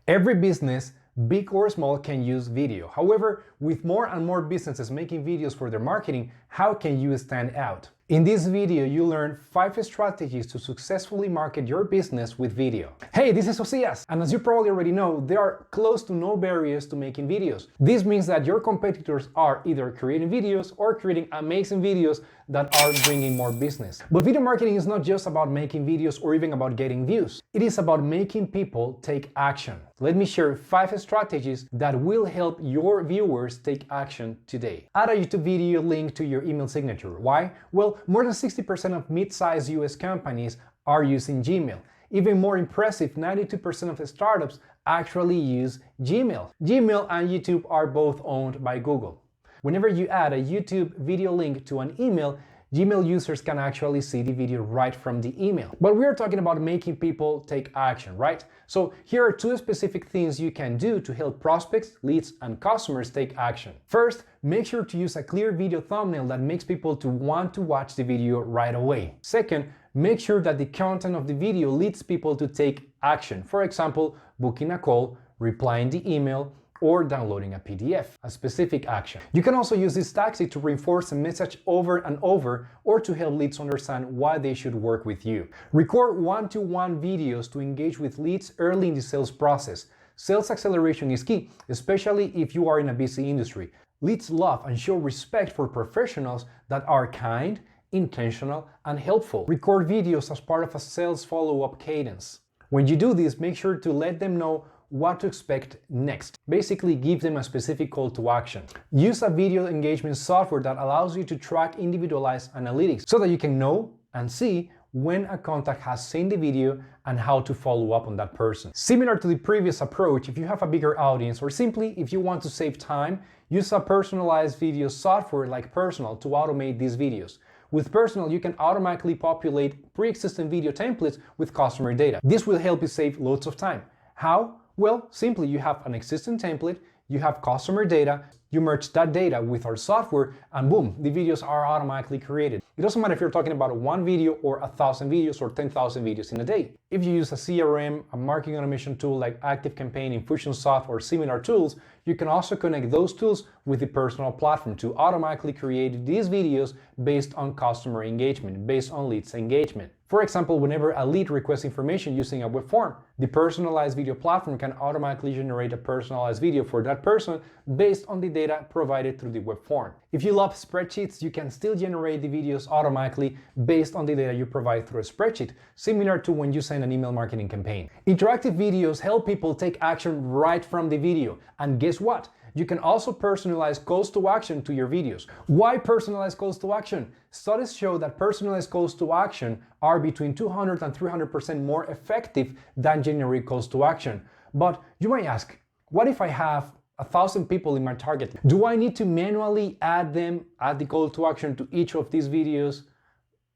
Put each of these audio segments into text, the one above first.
Every business, big or small, can use video. However, with more and more businesses making videos for their marketing, how can you stand out? In this video, you learn 5 strategies to successfully market your business with video. Hey, this is Osias, and as you probably already know, there are close to no barriers to making videos. This means that your competitors are either creating videos or creating amazing videos that are bringing more business. But video marketing is not just about making videos or even about getting views. It is about making people take action. Let me share 5 strategies that will help your viewers take action today. Add a YouTube video link to your email signature. Why? Well, more than 60% of mid-sized US companies are using Gmail. Even more impressive, 92% of the startups actually use Gmail. Gmail and YouTube are both owned by Google. Whenever you add a YouTube video link to an email, Gmail users can actually see the video right from the email. But we are talking about making people take action, right? So here are 2 specific things you can do to help prospects, leads, and customers take action. First, make sure to use a clear video thumbnail that makes people to want to watch the video right away. Second, make sure that the content of the video leads people to take action. For example, booking a call, replying the email, or downloading a PDF, a specific action. You can also use this tactic to reinforce a message over and over or to help leads understand why they should work with you. Record one-to-one videos to engage with leads early in the sales process. Sales acceleration is key, especially if you are in a busy industry. Leads love and show respect for professionals that are kind, intentional, and helpful. Record videos as part of a sales follow-up cadence. When you do this, make sure to let them know what to expect next. Basically, give them a specific call to action. Use a video engagement software that allows you to track individualized analytics so that you can know and see when a contact has seen the video and how to follow up on that person. Similar to the previous approach, if you have a bigger audience or simply if you want to save time, use a personalized video software like Personal to automate these videos. With Personal, you can automatically populate pre-existing video templates with customer data. This will help you save loads of time. How? Well, simply you have an existing template, you have customer data, you merge that data with our software, and boom, the videos are automatically created. It doesn't matter if you're talking about 1 video or 1,000 videos or 10,000 videos in a day. If you use a CRM, a marketing automation tool like ActiveCampaign, Infusionsoft, or similar tools, you can also connect those tools with the Personal platform to automatically create these videos based on customer engagement, based on leads engagement. For example, whenever a lead requests information using a web form, the Personalized video platform can automatically generate a personalized video for that person based on the data provided through the web form. If you love spreadsheets, you can still generate the videos automatically based on the data you provide through a spreadsheet, similar to when you send an email marketing campaign. Interactive videos help people take action right from the video. And guess what? You can also personalize calls to action to your videos. Why personalize calls to action? Studies show that personalized calls to action are between 200 and 300% more effective than generic calls to action. But you might ask, what if I have 1,000 people in my target? Do I need to manually add the call to action to each of these videos?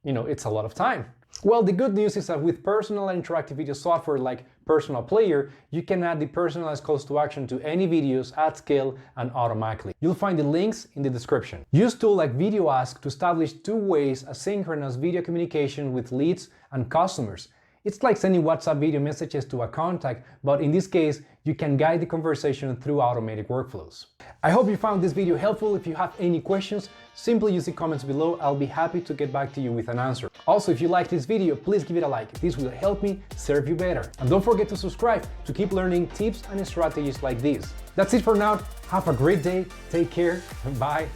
It's a lot of time. Well, the good news is that with personal and interactive video software like Personal Player, you can add the personalized calls to action to any videos at scale and automatically. You'll find the links in the description. Use tools like videoask to establish 2-way asynchronous video communication with leads and customers. It's like sending WhatsApp video messages to a contact, but in this case, you can guide the conversation through automated workflows. I hope you found this video helpful. If you have any questions, simply use the comments below. I'll be happy to get back to you with an answer. Also, if you like this video, please give it a like. This will help me serve you better. And don't forget to subscribe to keep learning tips and strategies like these. That's it for now. Have a great day. Take care. Bye.